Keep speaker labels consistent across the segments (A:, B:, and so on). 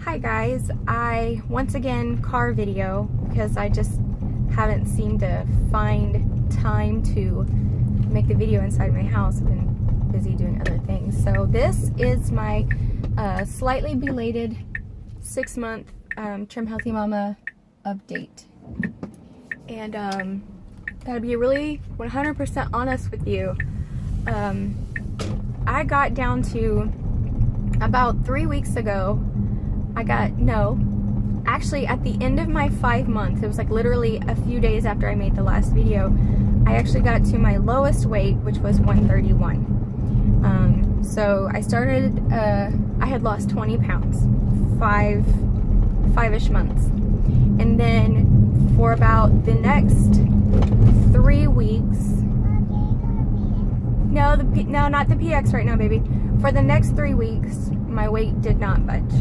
A: Hi guys, I once again car video because I just haven't seemed to find time to make the video inside my house. I've been busy doing other things. So this is my slightly belated 6-month Trim Healthy Mama update. And gotta be really 100% honest with you. I got down to about 3 weeks ago. Actually at the end of my 5 months, it was like literally a few days after I made the last video, I actually got to my lowest weight, which was 131. So I started, I had lost 20 pounds, five-ish months. And then for about the next 3 weeks, no, not the PX right now, baby. For the next 3 weeks, my weight did not budge.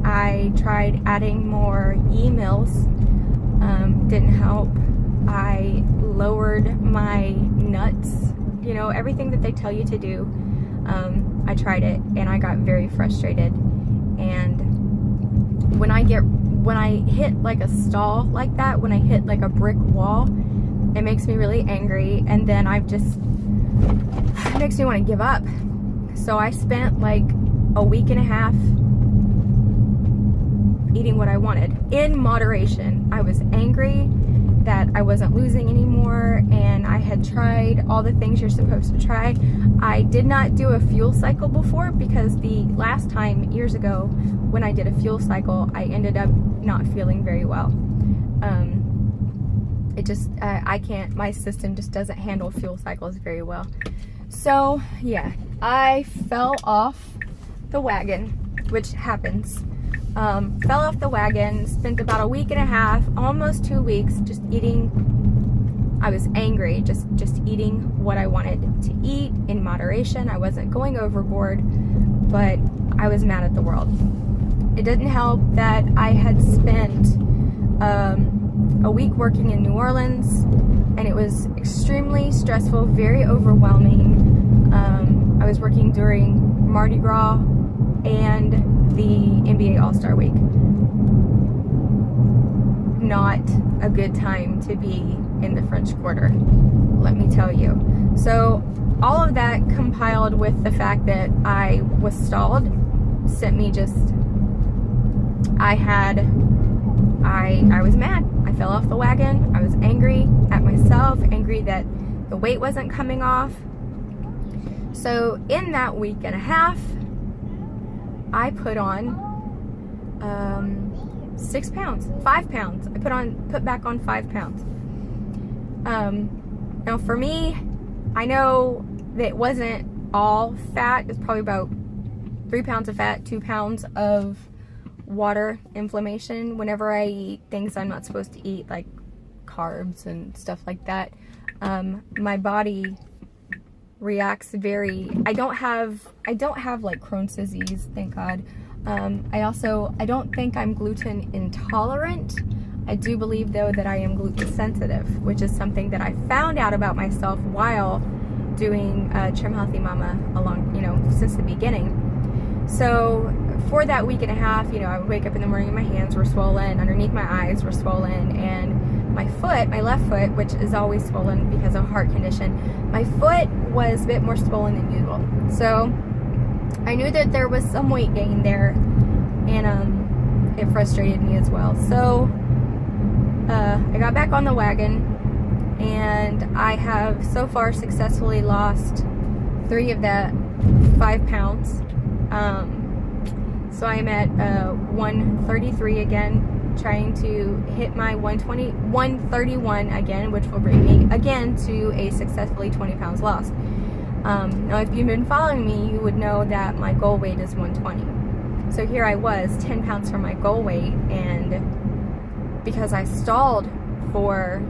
A: I tried adding more e-meals, didn't help. I lowered my nuts, you know, everything that they tell you to do. I tried it and I got very frustrated. And when I hit like a stall like that, when I hit like a brick wall, it makes me really angry, and then it makes me want to give up. So I spent like a week and a half eating what I wanted in moderation. I was angry that I wasn't losing anymore, and I had tried all the things you're supposed to try. I did not do a fuel cycle before because the last time, years ago, when I did a fuel cycle, I ended up not feeling very well. I can't, my system just doesn't handle fuel cycles very well. So yeah, I fell off the wagon, which happens. Fell off the wagon, spent about a week and a half, almost 2 weeks, just eating. I was angry, just eating what I wanted to eat in moderation. I wasn't going overboard, but I was mad at the world. It didn't help that I had spent a week working in New Orleans, and it was extremely stressful, very overwhelming. I was working during Mardi Gras and the NBA All-Star Week. Not a good time to be in the French Quarter, let me tell you. So all of that compiled with the fact that I was stalled sent me just, I was mad. I fell off the wagon. I was angry at myself, angry that the weight wasn't coming off. So in that week and a half, I put on 6 pounds, 5 pounds. I put back on 5 pounds. Now for me, I know that it wasn't all fat. It's probably about 3 pounds of fat, 2 pounds of water inflammation. Whenever I eat things I'm not supposed to eat, like carbs and stuff like that, my body reacts very, I don't have like Crohn's disease, thank God. I don't think I'm gluten intolerant. I do believe though that I am gluten sensitive, which is something that I found out about myself while doing Trim Healthy Mama since the beginning. So for that week and a half, I would wake up in the morning and my hands were swollen, underneath my eyes were swollen, and my foot, my left foot, which is always swollen because of a heart condition, my foot was a bit more swollen than usual. So I knew that there was some weight gain there, and it frustrated me as well. So I got back on the wagon, and I have so far successfully lost 3 of that 5 pounds. So I'm at 133 again, trying to hit my 131 again, which will bring me again to a successfully 20 pounds lost. Now if you've been following me, you would know that my goal weight is 120. So here I was 10 pounds from my goal weight, and because I stalled for,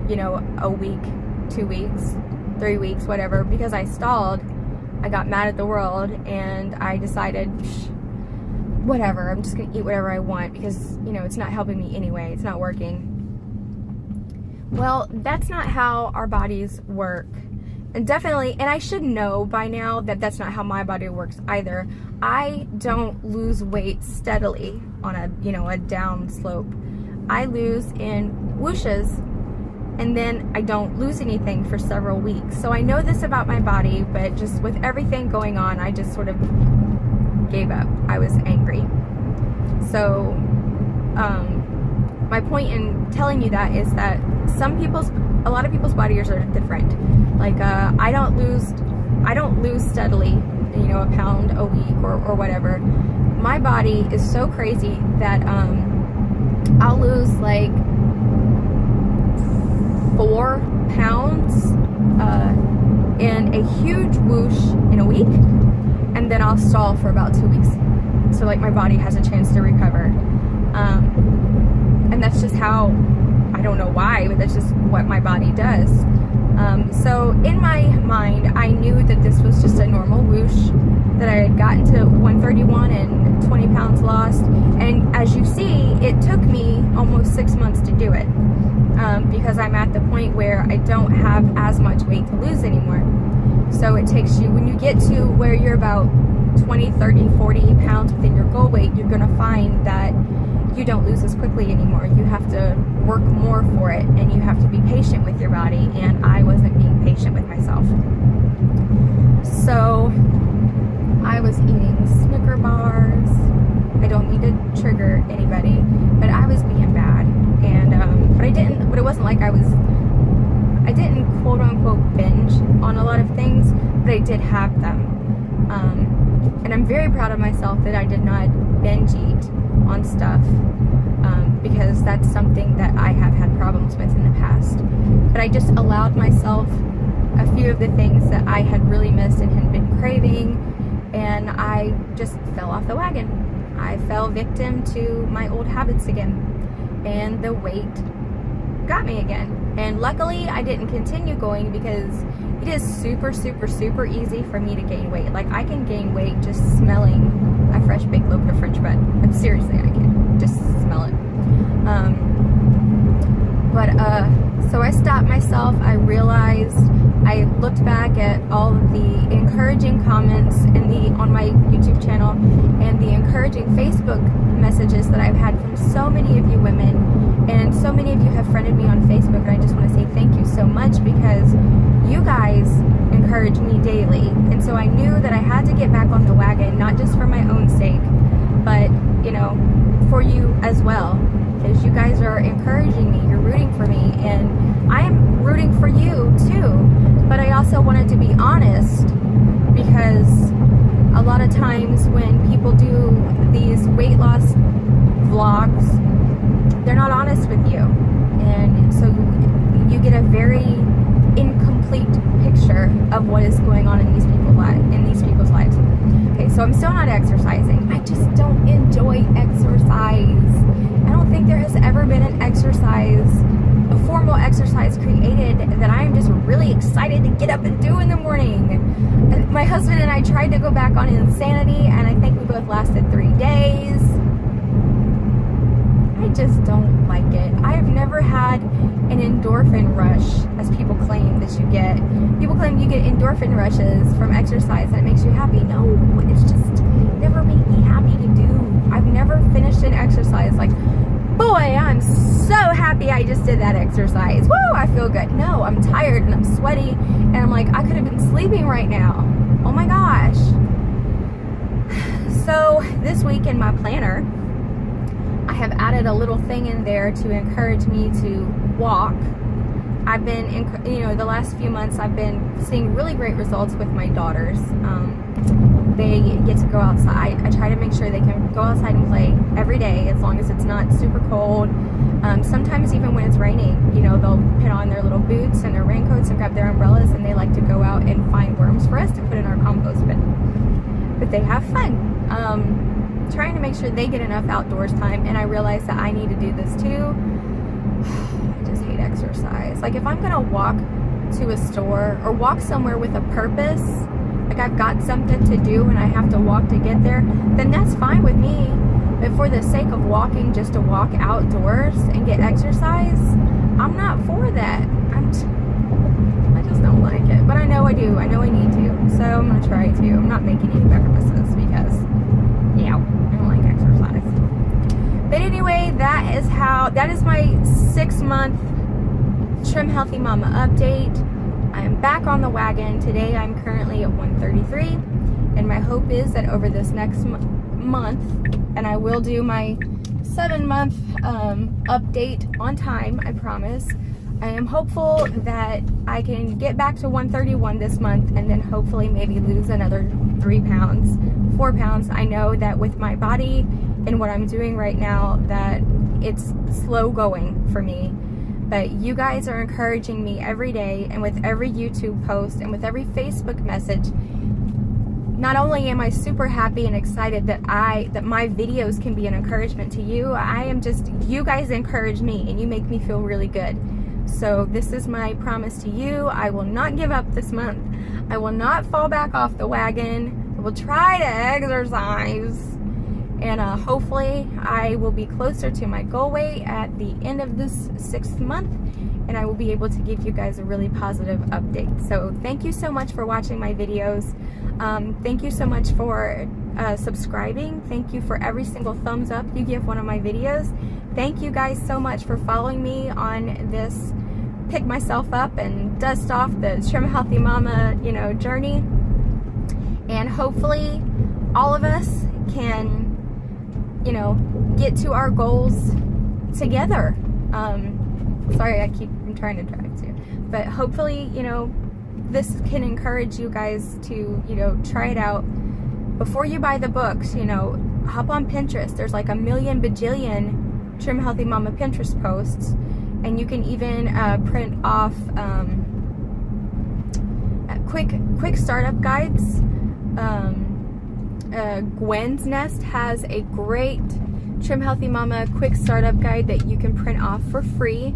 A: a week, 2 weeks, 3 weeks, whatever, because I stalled, I got mad at the world, and I decided, whatever, I'm just gonna eat whatever I want because, it's not helping me anyway, it's not working. Well, that's not how our bodies work. And definitely, and I should know by now that that's not how my body works either. I don't lose weight steadily on a, you know, a down slope. I lose in whooshes, and then I don't lose anything for several weeks. So I know this about my body, but just with everything going on, I just sort of gave up. I was angry. So my point in telling you that is that a lot of people's bodies are different. Like I don't lose steadily, you know, a pound a week or whatever. My body is so crazy that I'll lose like 4 pounds in a huge whoosh in a week, and then I'll stall for about 2 weeks. So like my body has a chance to recover. And that's just how, I don't know why, but that's just what my body does. So in my mind, I knew that this was just a normal whoosh, that I had gotten to 131 and 20 pounds lost. And as you see, it took me almost 6 months to do it, because I'm at the point where I don't have as much weight to lose anymore. So it takes you, when you get to where you're about 20, 30, 40 pounds within your goal weight, you're going to find that you don't lose as quickly anymore. You have to work more for it, and you have to be patient with your body, and I wasn't being patient with myself. So I was eating Snicker bars. I don't mean to trigger anybody, but I was being bad. And but it wasn't like I didn't quote unquote binge on a lot of things, but I did have them. And I'm very proud of myself that I did not binge eat on stuff, because that's something that I have had problems with in the past. But I just allowed myself a few of the things that I had really missed and had been craving, and I just fell off the wagon. I fell victim to my old habits again, and the weight got me again. And luckily I didn't continue going, because it is super, super, super easy for me to gain weight. Like, I can gain weight just smelling a fresh baked loaf of French bread. Seriously, I can just smell it. So I stopped myself. I realized, I looked back at all of the encouraging comments on my YouTube channel, and the encouraging Facebook messages that I've had from so many of you women, and so many of you have friended me on Facebook, and I just want to say thank you so much, because you guys encourage me daily. And so I knew that I had to get back on the wagon, not just for my own sake, but, you know, for you as well, because you guys are encouraging me, you're rooting for me, and I am rooting for you too. But I also wanted to be honest, because a lot of times when people do these weight loss vlogs, they're not honest with you, and so you get a very incomplete picture of what is going on in these people's lives. Okay, so I'm still not exercising. I just don't enjoy exercise. I don't think there has ever been a formal exercise created that I am just really excited to get up and do in the morning. My husband and I tried to go back on Insanity, and I think we both lasted 3 days. I just don't like it. I have never had an endorphin rush, as people claim that you get. People claim you get endorphin rushes from exercise and it makes you happy. No, it's just never made me happy to do. I've never finished an exercise like, boy, I'm so happy I just did that exercise. Woo, I feel good. No, I'm tired and I'm sweaty, and I'm like, I could have been sleeping right now. Oh my gosh. So this week in my planner, I have added a little thing in there to encourage me to walk. I've been, the last few months I've been seeing really great results with my daughters. They get to go outside. I try to make sure they can go outside and play every day, as long as it's not super cold. Sometimes even when it's raining, they'll put on their little boots and their raincoats and grab their umbrellas, and they like to go out and find worms for us to put in our compost bin. But they have fun. Trying to make sure they get enough outdoors time, and I realize that I need to do this too. I just hate exercise. Like, if I'm gonna walk to a store or walk somewhere with a purpose, like I've got something to do and I have to walk to get there, then that's fine with me. But for the sake of walking just to walk outdoors and get exercise, I'm not for that. just don't like it. But I know I do. I know I need to. So I'm going to try to. I'm not making any promises because, yeah, I don't like exercise. But anyway, that is my 6-month Trim Healthy Mama update. I am back on the wagon. Today I'm currently at 133. And my hope is that over this next month, and I will do my 7-month update on time, I promise. I am hopeful that I can get back to 131 this month and then hopefully maybe lose another 3 pounds, 4 pounds. I know that with my body and what I'm doing right now that it's slow going for me. But you guys are encouraging me every day, and with every YouTube post and with every Facebook message, not only am I super happy and excited that my videos can be an encouragement to you, you guys encourage me and you make me feel really good. So this is my promise to you. I will not give up this month. I will not fall back off the wagon. I will try to exercise. And hopefully I will be closer to my goal weight at the end of this 6th month. And I will be able to give you guys a really positive update. So thank you so much for watching my videos. Thank you so much for subscribing. Thank you for every single thumbs up you give one of my videos. Thank you guys so much for following me on this pick myself up and dust off the Trim Healthy Mama, journey. And hopefully all of us can, get to our goals together. Sorry, I'm trying to drive too. But hopefully, this can encourage you guys to, try it out. Before you buy the books, hop on Pinterest. There's like a million bajillion Trim Healthy Mama Pinterest posts. And you can even print off quick startup guides. Gwen's Nest has a great Trim Healthy Mama quick startup guide that you can print off for free.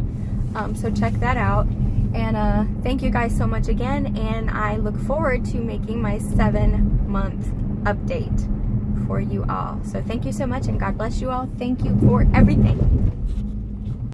A: So check that out. And thank you guys so much again, and I look forward to making my 7-month update for you all. So thank you so much, and God bless you all. Thank you for everything.